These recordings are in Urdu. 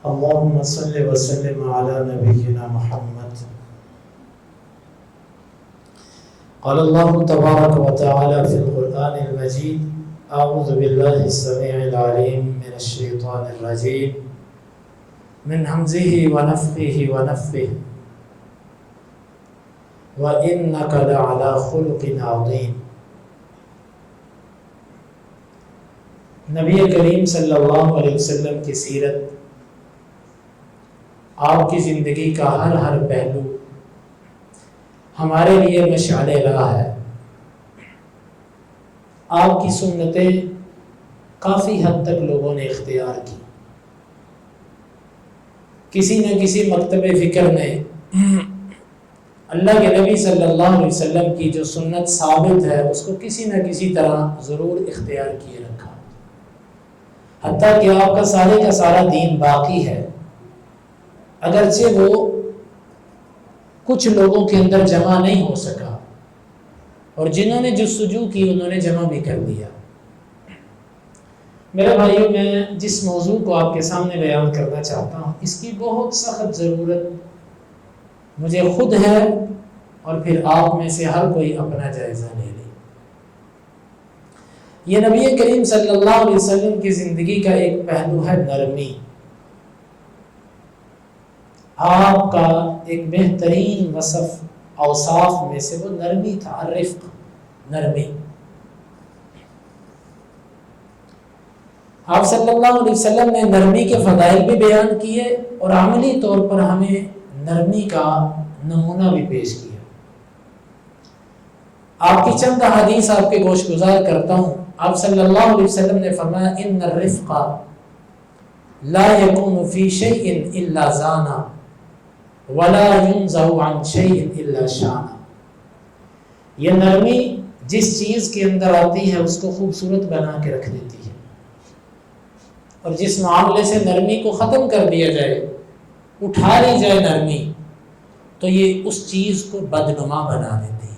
اللهم صل وسلم على نبينا محمد. قال الله تبارك وتعالى في القرآن المجيد: أعوذ بالله السميع العليم من الشيطان الرجيم من همزه ونفخه ونفثه وإنك لعلى خلق عظيم. نبی کریم صلی اللہ علیہ وسلم کی سیرت، آپ کی زندگی کا ہر پہلو ہمارے لیے مشعل راہ ہے۔ آپ کی سنتیں کافی حد تک لوگوں نے اختیار کی۔ کسی نہ کسی مکتب فکر نے اللہ کے نبی صلی اللہ علیہ وسلم کی جو سنت ثابت ہے اس کو کسی نہ کسی طرح ضرور اختیار کیے رکھا، حتیٰ کہ آپ کا سارا دین باقی ہے، اگرچہ وہ کچھ لوگوں کے اندر جمع نہیں ہو سکا، اور جنہوں نے جستجو کی انہوں نے جمع بھی کر دیا۔ میرے بھائیوں، میں جس موضوع کو آپ کے سامنے بیان کرنا چاہتا ہوں اس کی بہت سخت ضرورت مجھے خود ہے، اور پھر آپ میں سے ہر کوئی اپنا جائزہ لے لے۔ یہ نبی کریم صلی اللہ علیہ وسلم کی زندگی کا ایک پہلو ہے نرمی۔ آپ کا ایک بہترین وصف اوصاف میں سے وہ نرمی تھا، الرفق، نرمی۔ آپ صلی اللہ علیہ وسلم نے نرمی کے فضائل بھی بیان کیے اور عملی طور پر ہمیں نرمی کا نمونہ بھی پیش کیا۔ آپ کی چند حدیث آپ کے گوش گزار کرتا ہوں۔ آپ صلی اللہ علیہ وسلم نے فرمایا: ان الرفق لا يكون في شيء الا زانا ولا ينزع عن شيء الا شانا۔ یہ نرمی جس چیز کے اندر آتی ہے اس کو خوبصورت بنا کے رکھ دیتی ہے، اور جس معاملے سے نرمی کو ختم کر دیا جائے، اٹھا لی جائے نرمی، تو یہ اس چیز کو بدنما بنا دیتی ہے۔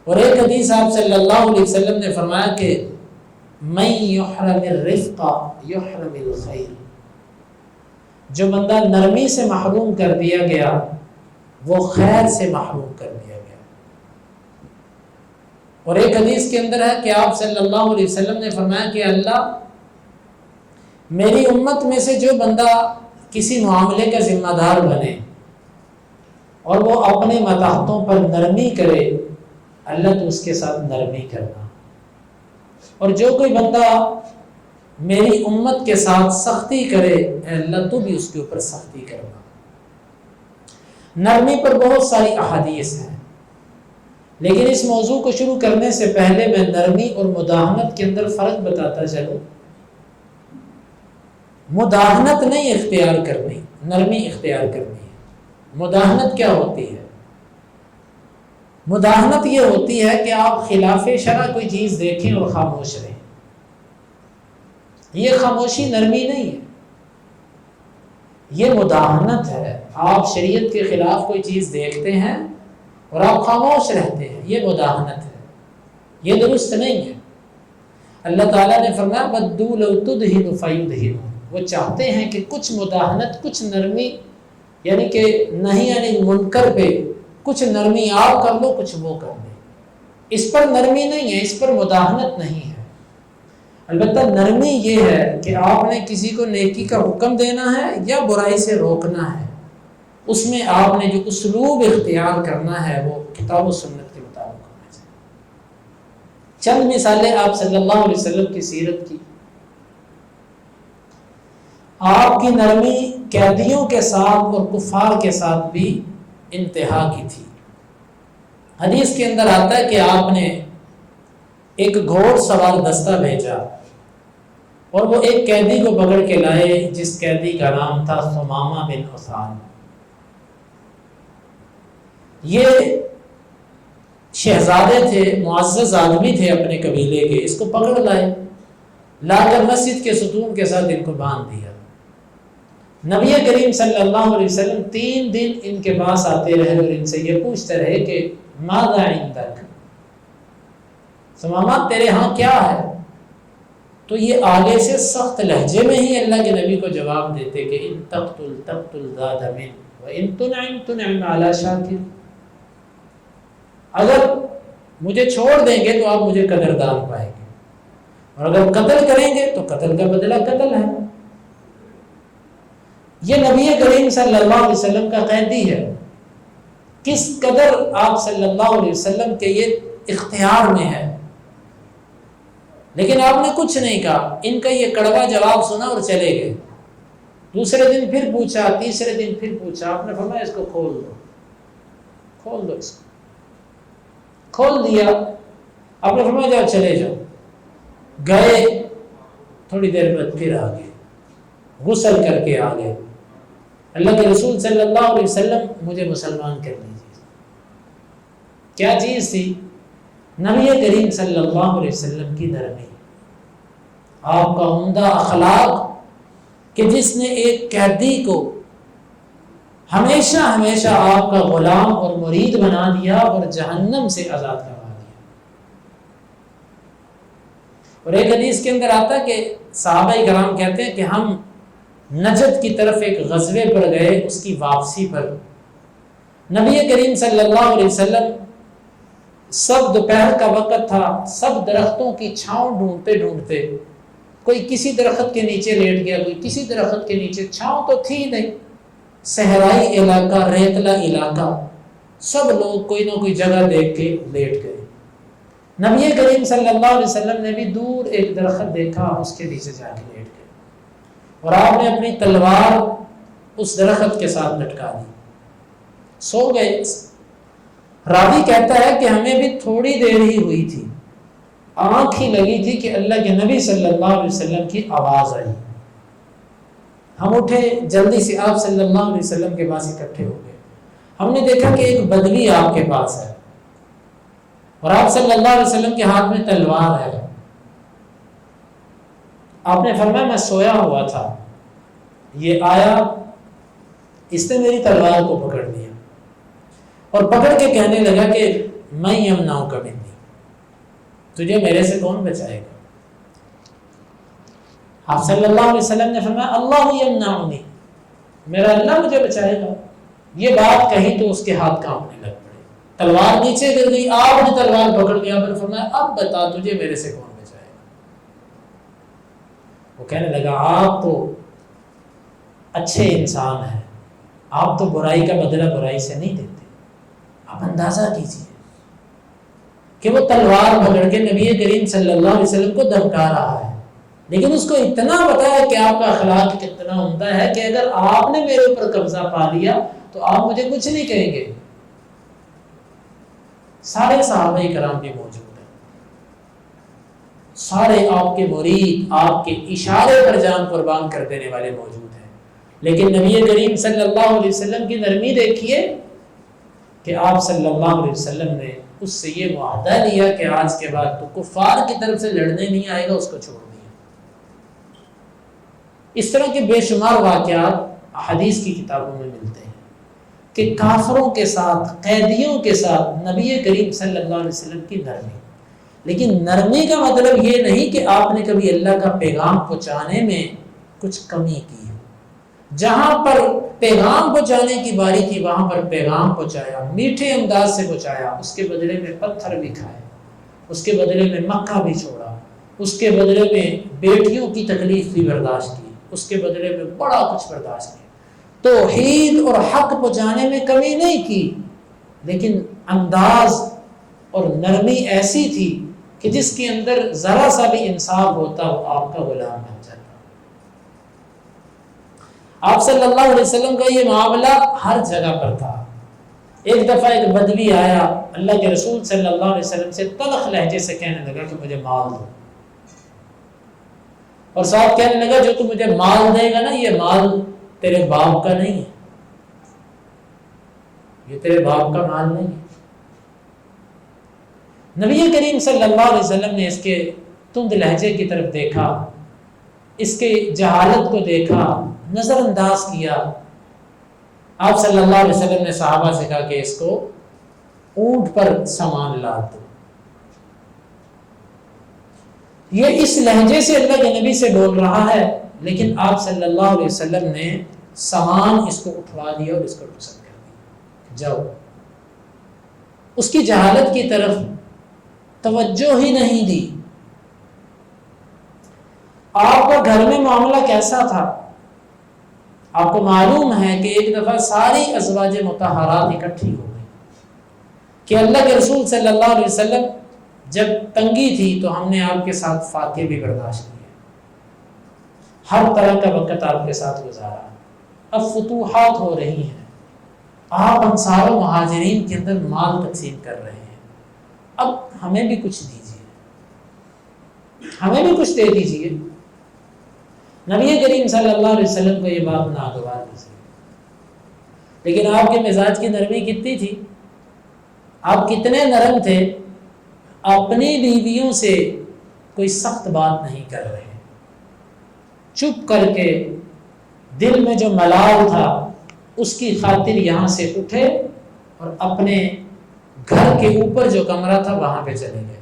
اور ایک حدیث آپ صلی اللہ علیہ وسلم نے فرمایا کہ من یحرم الرفق یحرم الخیر، جو بندہ نرمی سے محروم کر دیا گیا وہ خیر سے محروم کر دیا گیا۔ اور ایک حدیث کے اندر ہے کہ آپ صلی اللہ علیہ وسلم نے فرمایا کہ اللہ میری امت میں سے جو بندہ کسی معاملے کا ذمہ دار بنے اور وہ اپنے متاحتوں پر نرمی کرے، اللہ تو اس کے ساتھ نرمی کرنا، اور جو کوئی بندہ میری امت کے ساتھ سختی کرے، اے اللہ تو بھی اس کے اوپر سختی کرنا۔ نرمی پر بہت ساری احادیث ہیں، لیکن اس موضوع کو شروع کرنے سے پہلے میں نرمی اور مداہنت کے اندر فرق بتاتا چلوں۔ مداہنت نہیں اختیار کرنی، نرمی اختیار کرنی ہے۔ مداہنت کیا ہوتی ہے؟ مداہنت یہ ہوتی ہے کہ آپ خلاف شرع کوئی چیز دیکھیں اور خاموش رہیں۔ یہ خاموشی نرمی نہیں ہے، یہ مداہنت ہے۔ آپ شریعت کے خلاف کوئی چیز دیکھتے ہیں اور آپ خاموش رہتے ہیں، یہ مداہنت ہے، یہ درست نہیں ہے۔ اللہ تعالیٰ نے فرمایا وَدُّوا لَوْ تُدْهِنُ فَيُدْهِنُونَ، وہ چاہتے ہیں کہ کچھ مداہنت، کچھ نرمی، یعنی کہ نہیں یعنی منکر پہ کچھ نرمی آپ کر لو، کچھ وہ کر لیں۔ اس پر نرمی نہیں ہے، اس پر مداہنت نہیں ہے۔ البتہ نرمی یہ ہے کہ آپ نے کسی کو نیکی کا حکم دینا ہے یا برائی سے روکنا ہے، اس میں آپ نے جو اسلوب اختیار کرنا ہے وہ کتاب و سنت کے مطابق ہونا چاہیے۔ چند مثالیں آپ صلی اللہ علیہ وسلم کی سیرت کی۔ آپ کی نرمی قیدیوں کے ساتھ اور کفار کے ساتھ بھی انتہا کی تھی۔ حدیث کے اندر آتا ہے کہ آپ نے ایک گھوڑ سوار دستہ بھیجا اور وہ ایک قیدی کو پکڑ کے لائے جس قیدی کا نام تھا ثمامہ بن عثال۔ یہ شہزادے تھے، معزز آدمی تھے اپنے قبیلے کے، اس کو پکڑ لائے، لا کر مسجد کے ستون کے ساتھ ان کو باندھ دیا۔ نبی کریم صلی اللہ علیہ وسلم 3 دن ان کے پاس آتے رہے اور ان سے یہ پوچھتے رہے کہ ماذا عندک، ثمامہ تیرے ہاں کیا ہے؟ تو یہ آگے سے سخت لہجے میں ہی اللہ کے نبی کو جواب دیتے کہ ان تقتل تقتل ذا دم وان تنعم تنعم علی شاکر، اگر مجھے چھوڑ دیں گے تو آپ مجھے قدردان پائیں گے، اور اگر قتل کریں گے تو قتل کا بدلہ قتل ہے۔ یہ نبی کریم صلی اللہ علیہ وسلم کا قیدی ہے، کس قدر آپ صلی اللہ علیہ وسلم کے یہ اختیار میں ہے، لیکن آپ نے کچھ نہیں کہا۔ ان کا یہ کڑوا جواب سنا اور چلے گئے۔ دوسرے دن پھر پوچھا، تیسرے دن پھر پوچھا، آپ نے فرمایا اس کو کھول دو، کھول دو، اس کو کھول دیا۔ آپ نے فرمایا جاؤ چلے جاؤ۔ گئے، تھوڑی دیر بعد پھر آ گئے، غسل کر کے آ گئے۔ اللہ کے رسول صلی اللہ علیہ وسلم مجھے مسلمان کر دیجیے۔ کیا چیز تھی؟ نبی کریم صلی اللہ علیہ وسلم کی نرمی، آپ کا عمدہ اخلاق، کہ جس نے ایک قیدی کو ہمیشہ ہمیشہ آپ کا غلام اور مرید بنا دیا اور جہنم سے آزاد کروا دیا۔ اور ایک حدیث کے اندر آتا ہے کہ صحابہ کرام کہتے ہیں کہ ہم نجد کی طرف ایک غزوے پر گئے، اس کی واپسی پر نبی کریم صلی اللہ علیہ وسلم، سب دوپہر کا وقت تھا، سب درختوں کی چھاؤں ڈھونڈتے ڈھونڈتے، کوئی کسی درخت کے نیچے لیٹ گیا، کوئی کسی درخت کے نیچے، چھاؤں تو تھی نہیں، صحرائی علاقہ، ریتلا علاقہ، سب لوگ کوئی نہ کوئی جگہ دیکھ کے لیٹ گئے۔ نبی کریم صلی اللہ علیہ وسلم نے بھی دور ایک درخت دیکھا، اس کے نیچے جا کے لیٹ گئے، اور آپ نے اپنی تلوار اس درخت کے ساتھ لٹکا دی، سو گئے۔ راوی کہتا ہے کہ ہمیں بھی تھوڑی دیر ہی ہوئی تھی، آنکھ ہی لگی تھی کہ اللہ کے نبی صلی اللہ علیہ وسلم کی آواز آئی۔ ہم اٹھے، جلدی سے آپ صلی اللہ علیہ وسلم کے پاس اکٹھے ہو گئے۔ ہم نے دیکھا کہ ایک بدوی آپ کے پاس ہے، اور آپ صلی اللہ علیہ وسلم کے ہاتھ میں تلوار ہے۔ آپ نے فرمایا میں سویا ہوا تھا، یہ آیا، اس نے میری تلوار کو پکڑ لیا اور پکڑ کے کہنے لگا کہ میں یمنعک منی، تجھے میرے سے کون بچائے گا؟ آپ صلی اللہ علیہ وسلم نے فرمایا اللہ یمنعنی، میرا اللہ مجھے بچائے گا۔ یہ بات کہی تو اس کے ہاتھ کانپنے لگ پڑے، تلوار نیچے گر گئی، آپ نے تلوار پکڑ لیا، آپ نے فرمایا اب بتا تجھے میرے سے کون بچائے گا؟ وہ کہنے لگا آپ تو اچھے انسان ہیں، آپ تو برائی کا بدلہ برائی سے نہیں دیتے۔ آپ اندازہ کیجیے کہ وہ تلوار پکڑ کے نبی کریم صلی اللہ علیہ وسلم کو دھمکا رہا ہے، لیکن اس کو اتنا پتا ہے کہ آپ کا اخلاق کتنا عمدہ ہے کہ اگر آپ نے میرے اوپر قبضہ پا لیا تو آپ مجھے کچھ نہیں کہیں گے۔ سارے صحابہ کرام بھی موجود ہیں، سارے آپ کے مرید، آپ کے اشارے پر جان قربان کر دینے والے موجود ہیں، لیکن نبی کریم صلی اللہ علیہ وسلم کی نرمی دیکھیے کہ آپ صلی اللہ علیہ وسلم نے اس سے یہ معاہدہ لیا کہ آج کے بعد تو کفار کی طرف سے لڑنے نہیں آئے گا، اس کو چھوڑ دیا۔ اس طرح کے بے شمار واقعات حدیث کی کتابوں میں ملتے ہیں کہ کافروں کے ساتھ، قیدیوں کے ساتھ نبی کریم صلی اللہ علیہ وسلم کی نرمی۔ لیکن نرمی کا مطلب یہ نہیں کہ آپ نے کبھی اللہ کا پیغام پہنچانے میں کچھ کمی کی، جہاں پر پیغام پہنچانے کی باری تھی وہاں پر پیغام پہنچایا، میٹھے انداز سے پہنچایا، اس کے بدلے میں پتھر بھی کھائے، اس کے بدلے میں مکہ بھی چھوڑا، اس کے بدلے میں بیٹیوں کی تکلیف بھی برداشت کی، اس کے بدلے میں بڑا کچھ برداشت کیا، توحید اور حق پہنچانے میں کمی نہیں کی، لیکن انداز اور نرمی ایسی تھی کہ جس کے اندر ذرا سا بھی انصاف ہوتا وہ آپ کا غلام بن جاتا۔ آپ صلی اللہ علیہ وسلم کا یہ معاملہ ہر جگہ پر تھا۔ ایک دفعہ ایک بدوی آیا، اللہ کے رسول صلی اللہ علیہ وسلم سے تلخ لہجے سے کہنے لگا کہ مجھے مال دو، اور ساتھ کہنے لگا جو تو مجھے مال دے گا نا، یہ مال تیرے باپ کا نہیں ہے، یہ تیرے باپ کا مال نہیں ہے۔ نبی کریم صلی اللہ علیہ وسلم نے اس کے تند لہجے کی طرف دیکھا، اس کے جہالت کو دیکھا، نظر انداز کیا۔ آپ صلی اللہ علیہ وسلم نے صحابہ سے کہا کہ اس کو اونٹ پر سامان لاد دو۔ یہ اس لہجے سے اللہ کے نبی سے بول رہا ہے، لیکن آپ صلی اللہ علیہ وسلم نے سامان اس کو اٹھوا دیا اور اس کو رخصت کر دیا، جاؤ۔ اس کی جہالت کی طرف توجہ ہی نہیں دی۔ آپ کا گھر میں معاملہ کیسا تھا؟ آپ کو معلوم ہے کہ ایک دفعہ ساری ازواج مطہرات اکٹھی ہو گئی کہ اللہ کے رسول صلی اللہ علیہ وسلم جب تنگی تھی تو ہم نے آپ کے ساتھ فاتح بھی برداشت کیا، ہر طرح کا وقت آپ کے ساتھ گزارا، اب فتوحات ہو رہی ہیں، آپ انصار و مہاجرین کے اندر مال تقسیم کر رہے ہیں، اب ہمیں بھی کچھ دیجیے، ہمیں بھی کچھ دے دیجیے۔ نبی کریم صلی اللہ علیہ وسلم کو یہ بات ناگوار تھی، لیکن آپ کے مزاج کی نرمی کتنی تھی، آپ کتنے نرم تھے، اپنی بیویوں سے کوئی سخت بات نہیں کر رہے، چپ کر کے دل میں جو ملال تھا اس کی خاطر یہاں سے اٹھے اور اپنے گھر کے اوپر جو کمرہ تھا وہاں پہ چلے گئے۔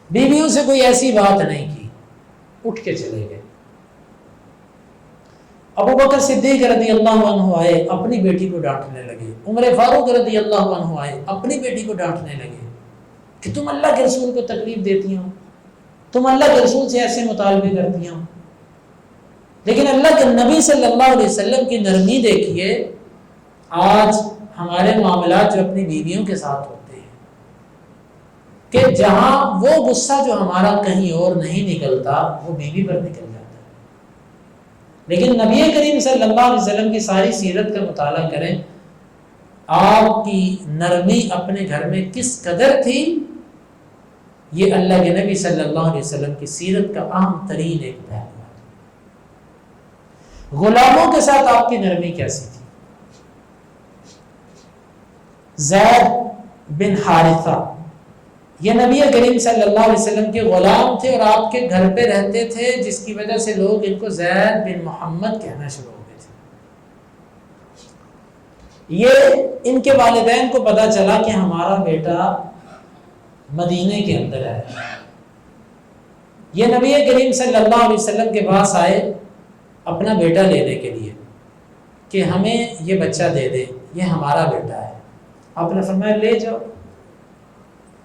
بیویوں سے کوئی ایسی بات نہیں کی، اٹھ کے چلے گئے۔ ابو بکر صدیق رضی اللہ عنہ آئے، اپنی بیٹی کو ڈانٹنے لگے، عمر فاروق رضی اللہ عنہ آئے، اپنی بیٹی کو ڈانٹنے لگے کہ تم اللہ کے رسول کو تکلیف دیتی ہو، تم اللہ کے رسول سے ایسے مطالبے کرتی ہو۔ لیکن اللہ کے نبی صلی اللہ علیہ وسلم کی نرمی دیکھیے، آج ہمارے معاملات جو اپنی بیویوں کے ساتھ ہوتے ہیں کہ جہاں وہ غصہ جو ہمارا کہیں اور نہیں نکلتا وہ بیوی پر نکل جاتا ہے، لیکن نبی کریم صلی اللہ علیہ وسلم کی ساری سیرت کا مطالعہ کریں، آپ کی نرمی اپنے گھر میں کس قدر تھی، یہ اللہ کے نبی صلی اللہ علیہ وسلم کی سیرت کا اہم ترین ایک پہلو ہے۔ غلاموں کے ساتھ آپ کی نرمی کیسی تھی؟ زید بن حارثہ یہ نبی کریم صلی اللہ علیہ وسلم کے غلام تھے اور آپ کے گھر پہ رہتے تھے، جس کی وجہ سے لوگ ان کو زید بن محمد کہنا شروع ہو گئے تھے۔ یہ ان کے والدین کو پتا چلا کہ ہمارا بیٹا مدینے کے اندر ہے، یہ نبی کریم صلی اللہ علیہ وسلم کے پاس آئے اپنا بیٹا لینے کے لیے کہ ہمیں یہ بچہ دے دے، یہ ہمارا بیٹا ہے۔ آپ نے فرمایا لے جاؤ،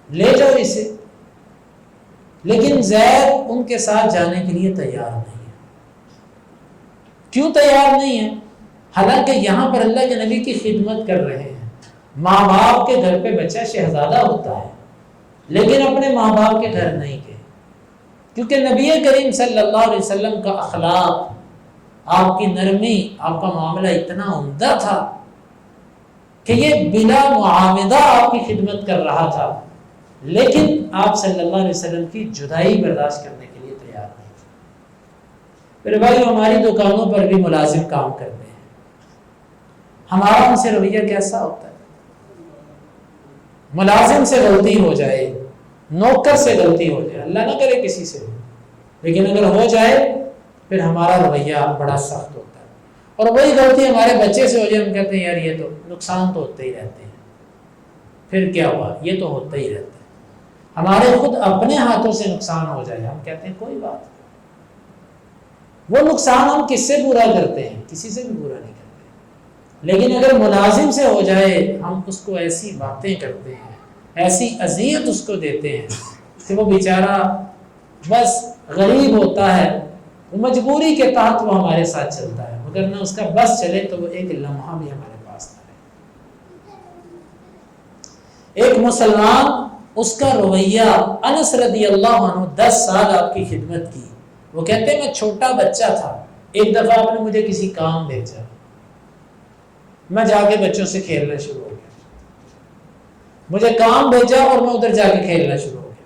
لے جاؤ اسے، لیکن زید ان کے ساتھ جانے کے لیے تیار نہیں ہے۔ کیوں تیار نہیں ہے؟ حالانکہ یہاں پر اللہ کے نبی کی خدمت کر رہے ہیں، ماں باپ کے گھر پہ بچہ شہزادہ ہوتا ہے، لیکن اپنے ماں باپ کے گھر نہیں گئے، کیونکہ نبی کریم صلی اللہ علیہ وسلم کا اخلاق، آپ کی نرمی، آپ کا معاملہ اتنا عمدہ تھا کہ یہ بلا معاوضہ آپ کی خدمت کر رہا تھا، لیکن آپ صلی اللہ علیہ وسلم کی جدائی برداشت کرنے کے لیے تیار نہیں تھے۔ میرے بھائی، ہماری دکانوں پر بھی ملازم کام کرتے ہیں، ہمارا ان سے رویہ کیسا ہوتا ہے؟ ملازم سے غلطی ہو جائے، نوکر سے غلطی ہو جائے، اللہ نہ کرے کسی سے، لیکن اگر ہو جائے پھر ہمارا رویہ بڑا سخت ہوتا ہے، اور وہی غلطی ہمارے بچے سے ہو جائے، ہم کہتے ہیں یار یہ تو نقصان تو ہوتے ہی رہتے ہیں، پھر کیا ہوا، یہ تو ہوتا ہی رہتا ہے۔ ہمارے خود اپنے ہاتھوں سے نقصان ہو جائے، ہم کہتے ہیں کوئی بات نہیں، وہ نقصان ہم کس سے پورا کرتے ہیں؟ کسی سے بھی پورا نہیں کرتے، لیکن اگر ملازم سے ہو جائے، ہم اس کو ایسی باتیں کرتے ہیں، ایسی اذیت اس کو دیتے ہیں کہ وہ بیچارہ بس غریب ہوتا ہے، وہ مجبوری کے تحت وہ ہمارے ساتھ چلتا ہے، مگر نہ اس کا بس چلے تو وہ ایک لمحہ بھی ہمارے پاس نہ رہے۔ ایک مسلمان، اس کا رویہ، انس رضی اللہ عنہ 10 سال آپ کی خدمت کی، وہ کہتے ہیں میں چھوٹا بچہ تھا، ایک دفعہ آپ نے مجھے کسی کام بھیجا، میں جا کے بچوں سے کھیلنا شروع ہو گیا، مجھے کام بھیجا اور میں ادھر جا کے کھیلنا شروع ہو گیا۔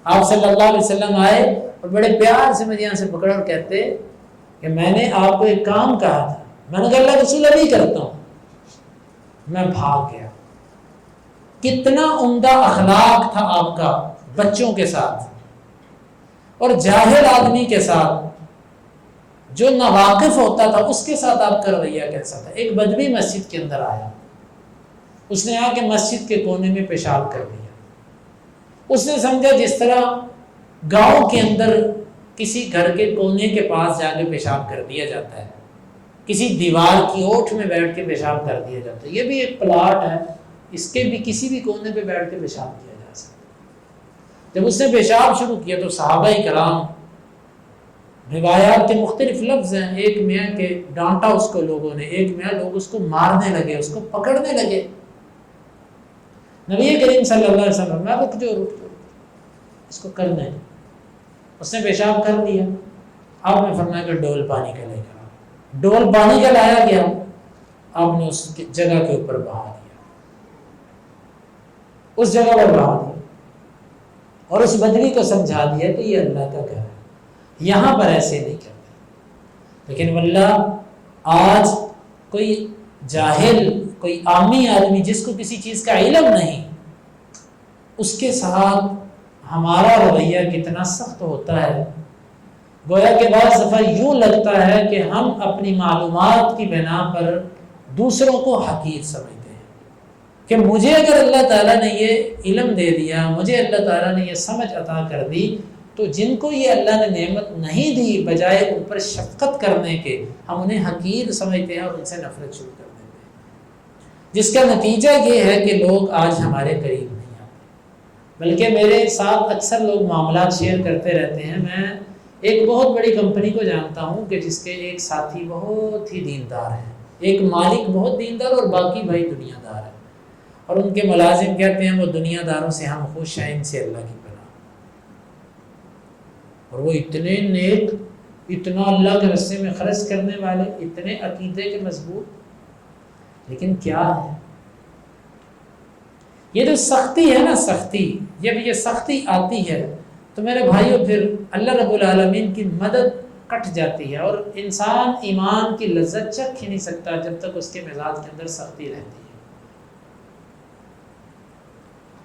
آپ صلی اللہ علیہ وسلم آئے اور بڑے پیار سے مجھے یہاں سے پکڑا اور کہتے کہ میں نے آپ کو ایک کام کہا تھا، میں نے کہا اللہ رسول ابھی کرتا ہوں، میں بھاگ گیا۔ کتنا عمدہ اخلاق تھا آپ کا بچوں کے ساتھ، اور جاہل آدمی کے ساتھ، جو ناواقف ہوتا تھا اس کے ساتھ آپ کا رویہ کیسا تھا؟ ایک بدوی مسجد کے اندر آیا، اس نے آ کے مسجد کے کونے میں پیشاب کر دیا۔ اس نے سمجھا جس طرح گاؤں کے اندر کسی گھر کے کونے کے پاس جا کے پیشاب کر دیا جاتا ہے، کسی دیوار کی اوٹ میں بیٹھ کے پیشاب کر دیا جاتا ہے، یہ بھی ایک پلاٹ ہے، اس کے بھی کسی بھی کونے پہ بیٹھ کے پیشاب کیا جا سکتا ہے۔ جب اس نے پیشاب شروع کیا تو صحابہ کرام، روایات کے مختلف لفظ ہیں، ایک میں ہے کہ ڈانٹا اس کو لوگوں نے، ایک میں لوگ اس کو مارنے لگے، اس کو پکڑنے لگے۔ نبی کریم صلی اللہ علیہ وسلم میں رک جو اس کو کرنے، اس نے پیشاب کر لیا۔ آپ نے فرمایا کہ ڈول پانی کا لے کر آؤ۔ ڈول پانی کا لایا گیا، آپ نے اس جگہ کے اوپر بہا دیا، اس جگہ پر بہا دیا، اور اس بدری کو سمجھا دیا کہ یہ اللہ کا گھر ہے، یہاں پر ایسے نہیں کرتے۔ لیکن واللہ آج کوئی جاہل، کوئی عامی آدمی جس کو کسی چیز کا علم نہیں، اس کے ساتھ ہمارا رویہ کتنا سخت ہوتا ہے۔ گویا کہ بعض دفعہ یوں لگتا ہے کہ ہم اپنی معلومات کی بنا پر دوسروں کو حقیر سمجھتے ہیں کہ مجھے اگر اللہ تعالیٰ نے یہ علم دے دیا، مجھے اللہ تعالیٰ نے یہ سمجھ عطا کر دی، تو جن کو یہ اللہ نے نعمت نہیں دی، بجائے ان پر شفقت کرنے کے ہم انہیں حقیر سمجھتے ہیں اور ان سے نفرت شروع کر دیتے ہیں، جس کا نتیجہ یہ ہے کہ لوگ آج ہمارے قریب نہیں آتے۔ بلکہ میرے ساتھ اکثر لوگ معاملات شیئر کرتے رہتے ہیں۔ میں ایک بہت بڑی کمپنی کو جانتا ہوں کہ جس کے ایک ساتھی بہت ہی دیندار ہیں، ایک مالک بہت دیندار اور باقی بھائی دنیا دار ہیں، اور ان کے ملازم کہتے ہیں وہ دنیا داروں سے ہم خوش ہیں، ان سے اللہ کی پناہ۔ اور وہ اتنے نیک، اتنا اللہ کے راستے میں خرچ کرنے والے، اتنے عقیدے کے مضبوط، لیکن کیا ہے یہ جو سختی ہے نا، سختی، جب یہ سختی آتی ہے تو میرے بھائیوں پھر اللہ رب العالمین کی مدد کٹ جاتی ہے، اور انسان ایمان کی لذت چکھ ہی نہیں سکتا جب تک اس کے مزاج کے اندر سختی رہتی ہے۔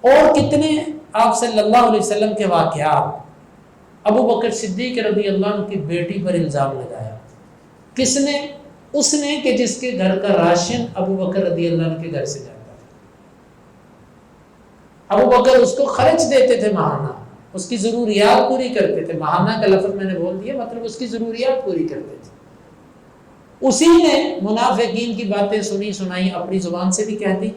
اور کتنے آپ صلی اللہ علیہ وسلم کے واقعات، ابو بکر صدیق رضی اللہ عنہ کی بیٹی پر الزام لگایا، کس نے؟ اس نے کہ جس کے گھر کا راشن ابو بکر رضی اللہ عنہ کے گھر سے جاتا تھا۔ ابو بکر اس کو خرچ دیتے تھے ماہانہ، اس کی ضروریات پوری کرتے تھے، ماہانہ کا لفظ میں نے بول دیا، مطلب اس کی ضروریات پوری کرتے تھے۔ اسی نے منافقین کی باتیں سنی سنائی، اپنی زبان سے بھی کہہ دی۔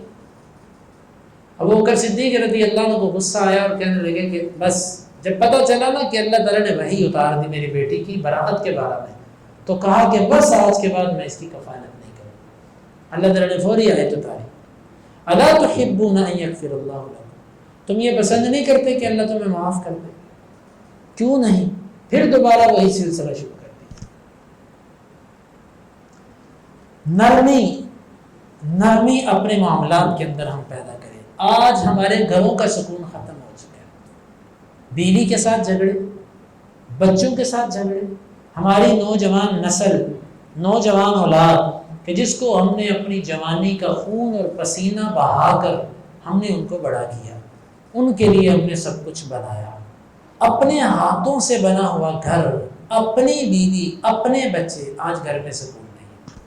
ابو بکر صدیق رضی اللہ عنہ کو غصہ آیا اور کہنے لگے کہ بس جب پتہ چلا نا کہ اللہ تعالیٰ نے وحی اتار دی میری بیٹی کی براءت کے بارے میں، تو کہا کہ بس آج کے بعد میں اس کی کفالت نہیں کروں۔ اللہ تعالیٰ نے فوری آیت اتاری، الا تحبون ان یغفر اللہ لکم، تم یہ پسند نہیں کرتے کہ اللہ تمہیں معاف کر دے؟ کیوں نہیں؟ پھر دوبارہ وہی سلسلہ شروع کر دیا۔ نرمی اپنے معاملات کے اندر ہم پیدا کریں۔ آج ہمارے گھروں کا سکون ختم ہو چکا ہے، بیوی کے ساتھ جھگڑے، بچوں کے ساتھ جھگڑے، ہماری نوجوان نسل، نوجوان اولاد کہ جس کو ہم نے اپنی جوانی کا خون اور پسینہ بہا کر ہم نے ان کو بڑا کیا، ان کے لیے ہم نے سب کچھ بنایا، اپنے ہاتھوں سے بنا ہوا گھر، اپنی بیوی، اپنے بچے، آج گھر میں سکون نہیں،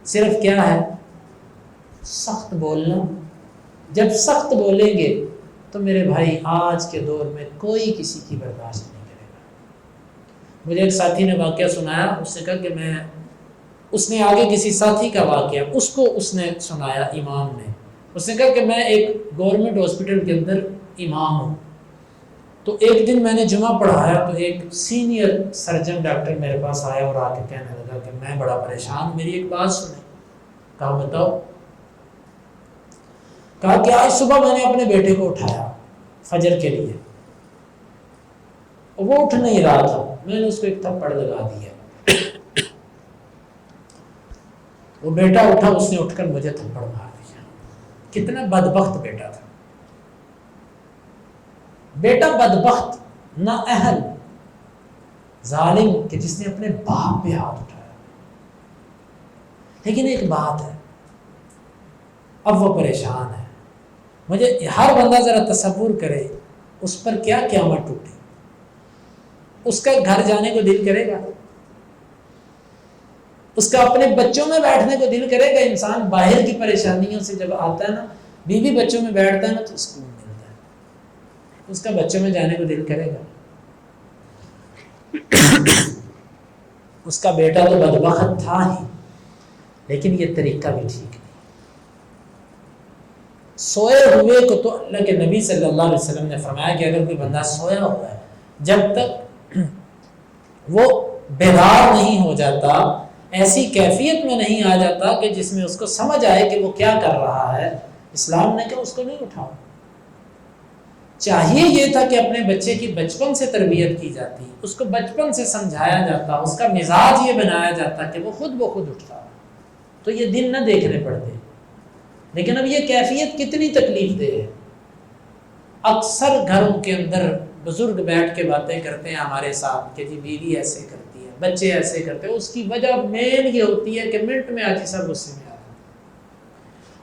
صرف کیا ہے؟ سخت بولنا۔ جب سخت بولیں گے تو میرے بھائی آج کے دور میں کوئی کسی کی برداشت نہیں کرے گا۔ مجھے ایک ساتھی نے واقعہ سنایا، اس نے کہا کہ اس نے آگے کسی ساتھی کا واقعہ اس کو اس نے سنایا، امام نے، اس نے کہا کہ میں ایک گورنمنٹ ہاسپٹل کے اندر امام ہوں، تو ایک دن میں نے جمعہ پڑھایا تو ایک سینئر سرجن ڈاکٹر میرے پاس آیا اور آ کے کہنے لگا کہ میں بڑا پریشان، میری ایک بات سنیں۔ کہا بتاؤ۔ کہا کہ آج صبح میں نے اپنے بیٹے کو اٹھایا فجر کے لیے، وہ اٹھ نہیں رہا تھا، میں نے اس کو ایک تھپڑ لگا دیا، وہ بیٹا اٹھا، اس نے اٹھ کر مجھے تھپڑ مار دیا۔ کتنا بدبخت بیٹا تھا، بیٹا بدبخت، نااہل، ظالم کہ جس نے اپنے باپ پہ ہاتھ اٹھایا۔ لیکن ایک بات ہے، اب وہ پریشان ہے۔ مجھے ہر بندہ ذرا تصور کرے اس پر کیا قیامت ٹوٹی، اس کا گھر جانے کو دل کرے گا؟ اس کا اپنے بچوں میں بیٹھنے کو دل کرے گا؟ انسان باہر کی پریشانیوں سے جب آتا ہے نا، بیوی بچوں میں بیٹھتا ہے نا تو سکون ملتا ہے، اس کا بچوں میں جانے کو دل کرے گا؟ اس کا بیٹا تو بدبخت تھا ہی، لیکن یہ طریقہ بھی ٹھیک نہیں۔ سوئے ہوئے کو تو اللہ کے نبی صلی اللہ علیہ وسلم نے فرمایا کہ اگر کوئی بندہ سویا ہوا ہے، جب تک وہ بیدار نہیں ہو جاتا، ایسی کیفیت میں نہیں آ جاتا کہ جس میں اس کو سمجھ آئے کہ وہ کیا کر رہا ہے، اسلام نے کہا اس کو نہیں اٹھاؤ۔ چاہیے یہ تھا کہ اپنے بچے کی بچپن سے تربیت کی جاتی، اس کو بچپن سے سمجھایا جاتا، اس کا مزاج یہ بنایا جاتا کہ وہ خود بخود اٹھتا، تو یہ دن نہ دیکھنے پڑتے۔ لیکن اب یہ کیفیت کتنی تکلیف دہ ہے۔ اکثر گھروں کے اندر بزرگ بیٹھ کے باتیں کرتے ہیں ہمارے ساتھ کہ جی بیوی ایسے کرتی ہے، بچے ایسے کرتے ہیں، اس کی وجہ مین یہ ہوتی ہے کہ منٹ میں حاجی صاحب غصے میں آتے ہیں۔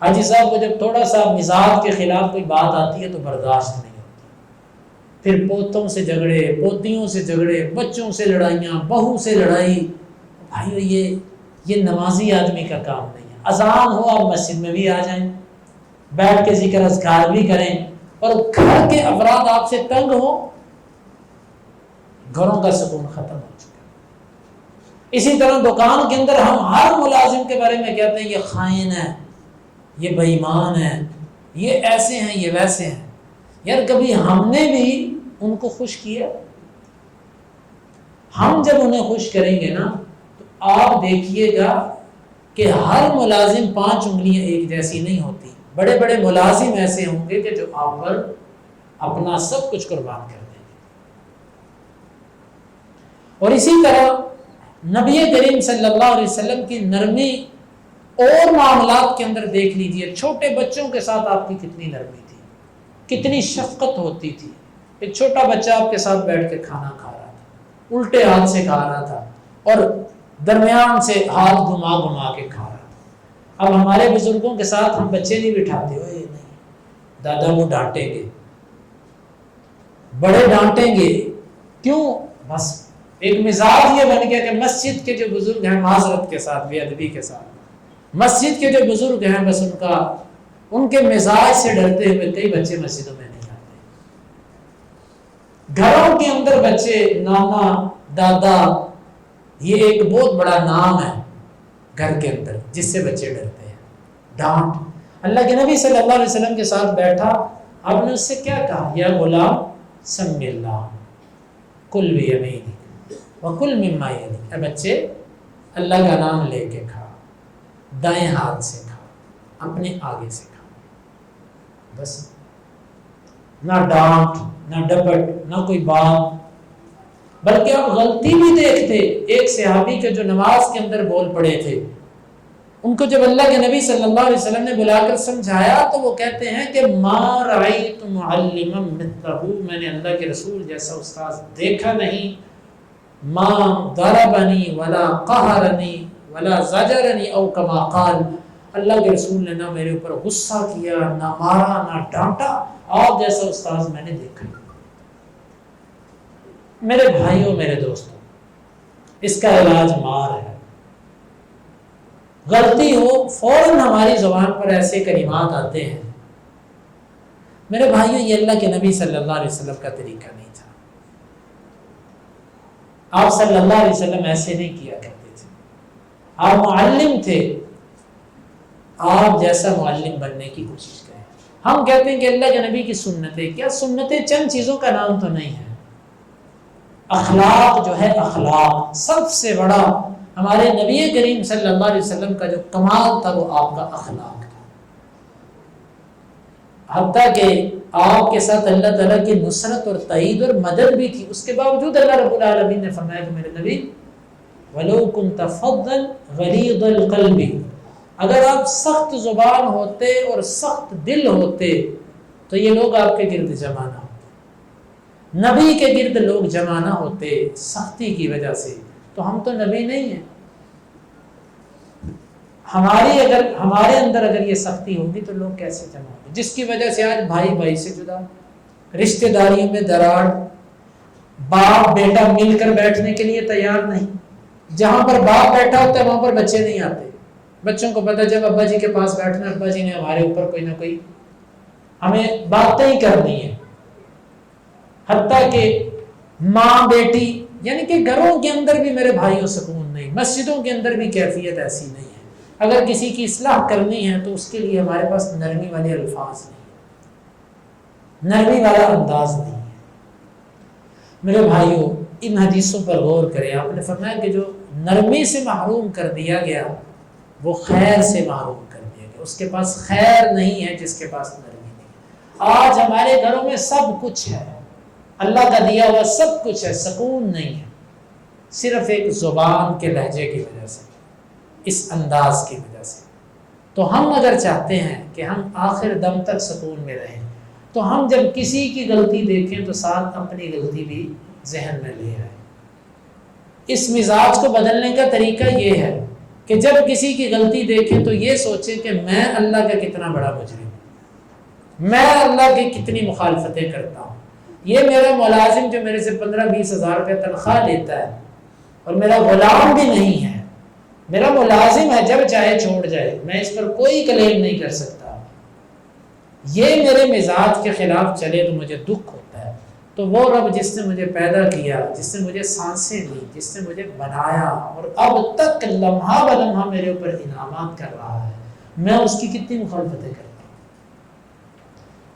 حاجی صاحب کو جب تھوڑا سا مزاج کے خلاف کوئی بات آتی ہے تو برداشت نہیں ہوتی، پھر پوتوں سے جھگڑے، پوتیوں سے جھگڑے، بچوں سے لڑائیاں، بہو سے لڑائی۔ بھائیو یہ نمازی آدمی کا کام نہیں ہے۔ اذان ہو آپ مسجد میں بھی آ جائیں، بیٹھ کے ذکر اذکار بھی کریں، اور گھر کے افراد آپ سے تنگ ہو، گھروں کا سکون ختم ہو چکا۔ اسی طرح دکان کے اندر ہم ہر ملازم کے بارے میں کہتے ہیں یہ خائن ہے، یہ بے ایمان ہے، یہ ایسے ہیں، یہ ویسے ہیں۔ یار کبھی ہم نے بھی ان کو خوش کیا؟ ہم جب انہیں خوش کریں گے نا تو آپ دیکھیے گا کہ ہر ملازم 5 انگلیاں ایک جیسی نہیں ہوتی۔ بڑے بڑے ملازم ایسے ہوں گے کہ جو آپ پر اپنا سب کچھ قربان کر دیں گے۔ اور اسی طرح نبی کریم صلی اللہ علیہ وسلم کی نرمی اور معاملات کے اندر دیکھ لیجئے، چھوٹے بچوں کے ساتھ آپ کی کتنی نرمی تھی، کتنی شفقت ہوتی تھی۔ ایک چھوٹا بچہ آپ کے ساتھ بیٹھ کے کھانا کھا رہا تھا، الٹے ہاتھ سے کھا رہا تھا اور درمیان سے ہاتھ گھما گھما کے کھا رہا تھا۔ اب ہمارے بزرگوں کے ساتھ ہم بچے نہیں بٹھاتے، ہوئے نہیں، دادا وہ ڈانٹیں گے، بڑے ڈانٹیں گے، کیوں؟ بس ایک مزاج یہ بن گیا کہ مسجد کے جو بزرگ ہیں، معذرت کے ساتھ، بے ادبی کے ساتھ، مسجد کے جو بزرگ ہیں بس ان کے مزاج سے ڈرتے ہوئے کئی بچے مسجدوں میں نہیں آتے۔ گھروں کے اندر بچے نانا دادا، یہ ایک بہت بڑا نام ہے گھر کے اندر جس سے بچے ڈرتے ہیں، ڈانٹ۔ اللہ کے نبی صلی اللہ علیہ وسلم کے ساتھ بیٹھا، آپ نے اس سے کیا کہا؟ یا غلام سم اللہ کل بیمینک وکل مما یلیک، اے بچے اللہ کا نام لے کے کھا، دائیں ہاتھ سے کھا، اپنے آگے سے کھا۔ بس نہ ڈانٹ، نہ ڈپٹ، نہ کوئی بات، بلکہ آپ غلطی بھی دیکھتے۔ ایک صحابی کے جو نماز کے اندر بول پڑے تھے، ان کو جب اللہ کے نبی صلی اللہ علیہ وسلم نے بلا کر سمجھایا تو وہ کہتے ہیں کہ ما رأیت معلما مثلہ، میں نے اللہ کے رسول جیسا استاذ دیکھا نہیں، ما ضربنی ولا قہرنی ولا زجرنی او کما قال، اللہ کے رسول نے نہ میرے اوپر غصہ کیا، نہ مارا، نہ ڈانٹا، آپ جیسا استاذ میں نے دیکھا نہیں۔ میرے بھائیوں، میرے دوستوں، اس کا علاج مار ہے۔ غلطی ہو فوراً ہماری زبان پر ایسے کلمات آتے ہیں۔ میرے بھائیوں، یہ اللہ کے نبی صلی اللہ علیہ وسلم کا طریقہ نہیں تھا۔ آپ صلی اللہ علیہ وسلم ایسے نہیں کیا کرتے تھے۔ آپ معلم تھے، آپ جیسا معلم بننے کی کوشش کریں۔ ہم کہتے ہیں کہ اللہ کے نبی کی سنتیں، کیا سنتیں چند چیزوں کا نام تو نہیں ہے۔ اخلاق جو ہے، اخلاق سب سے بڑا، ہمارے نبی کریم صلی اللہ علیہ وسلم کا جو کمال تھا وہ آپ کا اخلاق تھا۔ حتیٰ کہ آپ کے ساتھ اللہ تعالیٰ کی نصرت اور تائید اور مدد بھی تھی، اس کے باوجود اللہ رب العالمین نے فرمایا کہ میرے نبی وَلَوْ كُنْتَ فَضًّا غَلِيظَ الْقَلْبِ، اگر آپ سخت زبان ہوتے اور سخت دل ہوتے تو یہ لوگ آپ کے گرد جمع نہ ہوتے، نبی کے گرد لوگ جمع نہ ہوتے سختی کی وجہ سے۔ تو ہم تو نبی نہیں ہیں، ہمارے اندر اگر یہ سختی ہوگی تو لوگ کیسے جمع ہوگے؟ جس کی وجہ سے آج بھائی بھائی سے جدا، رشتہ داریوں میں دراڑ، باپ بیٹا مل کر بیٹھنے کے لیے تیار نہیں، جہاں پر باپ بیٹھا ہوتا ہے وہاں پر بچے نہیں آتے۔ بچوں کو پتہ جب ابا جی کے پاس بیٹھنا، ابا جی نے ہمارے اوپر کوئی نہ کوئی ہمیں باتیں ہی کرنی ہے، حتیٰ کہ ماں بیٹی، یعنی کہ گھروں کے اندر بھی میرے بھائیوں سکون نہیں، مسجدوں کے اندر بھی کیفیت ایسی نہیں ہے۔ اگر کسی کی اصلاح کرنی ہے تو اس کے لیے ہمارے پاس نرمی والے الفاظ نہیں، نرمی والا انداز نہیں ہے۔ میرے بھائیوں، ان حدیثوں پر غور کریں۔ آپ نے فرمایا کہ جو نرمی سے محروم کر دیا گیا وہ خیر سے محروم کر دیا گیا، اس کے پاس خیر نہیں ہے جس کے پاس نرمی نہیں۔ آج ہمارے گھروں میں سب کچھ ہے، اللہ کا دیا ہوا سب کچھ ہے، سکون نہیں ہے، صرف ایک زبان کے لہجے کی وجہ سے، اس انداز کی وجہ سے۔ تو ہم اگر چاہتے ہیں کہ ہم آخر دم تک سکون میں رہیں تو ہم جب کسی کی غلطی دیکھیں تو ساتھ اپنی غلطی بھی ذہن میں لے آئیں۔ اس مزاج کو بدلنے کا طریقہ یہ ہے کہ جب کسی کی غلطی دیکھیں تو یہ سوچیں کہ میں اللہ کا کتنا بڑا مجرم ہوں، میں اللہ کی کتنی مخالفتیں کرتا ہوں، یہ میرا ملازم جو میرے سے 15-20 ہزار روپے تنخواہ لیتا ہے اور میرا غلام بھی نہیں ہے، میرا ملازم ہے، جب چاہے چھوڑ جائے، میں اس پر کوئی کلیم نہیں کر سکتا، یہ میرے مزاج کے خلاف چلے تو مجھے دکھ ہوتا ہے۔ تو وہ رب جس نے مجھے پیدا کیا، جس نے مجھے سانسیں دی، جس نے مجھے بنایا اور اب تک لمحہ بلمحہ میرے اوپر انعامات کر رہا ہے، میں اس کی کتنی مخالفتیں کرتا ہوں۔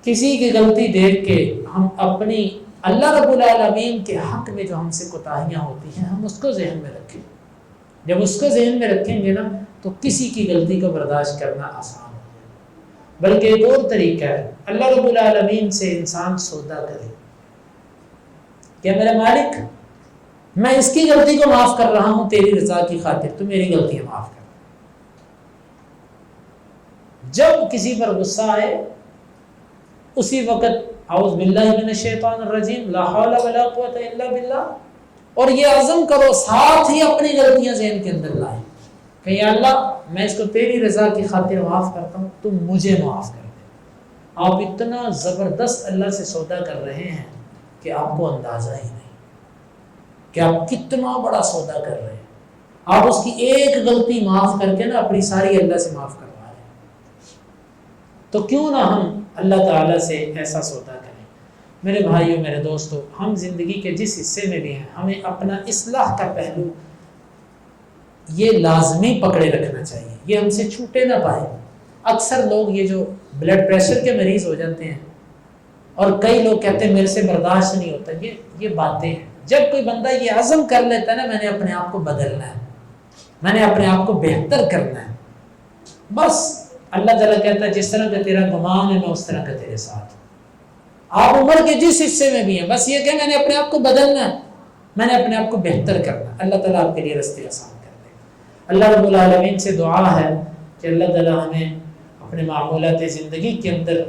کسی کی غلطی دیکھ کے ہم اپنی اللہ رب العالمین کے حق میں جو ہم سے کوتاہیاں ہوتی ہیں ہم اس کو ذہن میں رکھیں۔ جب اس کو ذہن میں رکھیں گے نا تو کسی کی غلطی کو برداشت کرنا آسان ہے۔ بلکہ ایک اور طریقہ ہے، اللہ رب العالمین سے انسان سودا کرے کہ میرے مالک میں اس کی غلطی کو معاف کر رہا ہوں تیری رضا کی خاطر، تو میری غلطیاں معاف کر۔ جب کسی پر غصہ آئے اسی وقت اعوذ باللہ من الشیطان الرجیم، لا حول ولا قوت الا باللہ، اور یہ عزم کرو، ساتھ ہی اپنی غلطیاں ذہن کے اندر لائیں کہ یا اللہ میں اس کو تیری رضا کی خاطر معاف کرتا ہوں، تم مجھے معاف کر دے۔ آپ اتنا زبردست اللہ سے سودا کر رہے ہیں کہ آپ کو اندازہ ہی نہیں کہ آپ کتنا بڑا سودا کر رہے ہیں۔ آپ اس کی ایک غلطی معاف کر کے نا اپنی ساری اللہ سے معاف کروا رہے ہیں۔ تو کیوں نہ ہم اللہ تعالیٰ سے ایسا سودا کریں۔ میرے بھائیوں، میرے دوستو، ہم زندگی کے جس حصے میں بھی ہیں ہمیں اپنا اصلاح کا پہلو یہ لازمی پکڑے رکھنا چاہیے، یہ ہم سے چھوٹے نہ پائے۔ اکثر لوگ یہ جو بلڈ پریشر کے مریض ہو جاتے ہیں اور کئی لوگ کہتے ہیں میرے سے برداشت نہیں ہوتا، یہ باتیں ہیں۔ جب کوئی بندہ یہ عزم کر لیتا ہے نا میں نے اپنے آپ کو بدلنا ہے، میں نے اپنے آپ کو بہتر کرنا ہے، بس اللہ تعالیٰ کہتا ہے جس طرح کا تیرا گمان ہے میں اس طرح کا تیرے ساتھ۔ آپ عمر کے جس حصے میں بھی ہیں بس یہ کہ میں نے اپنے آپ کو بدلنا ہے، میں نے اپنے آپ کو بہتر کرنا ہے، اللہ تعالیٰ آپ کے لیے راستے آسان کر دے گا۔ اللہ رب العالمین سے دعا ہے کہ اللہ تعالیٰ ہمیں اپنے معمولات زندگی کے اندر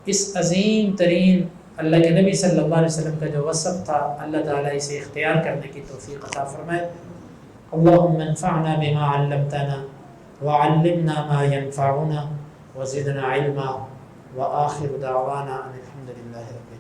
اس عظیم ترین اللہ کے نبی صلی اللہ علیہ وسلم کا جو وصف تھا اللہ تعالیٰ اسے اختیار کرنے کی توفیق عطا فرمائے۔ اللہم انفعنا بما علمتنا وعلمنا ما ينفعنا وزدنا علما وآخر دعوانا ان الحمد للہ رب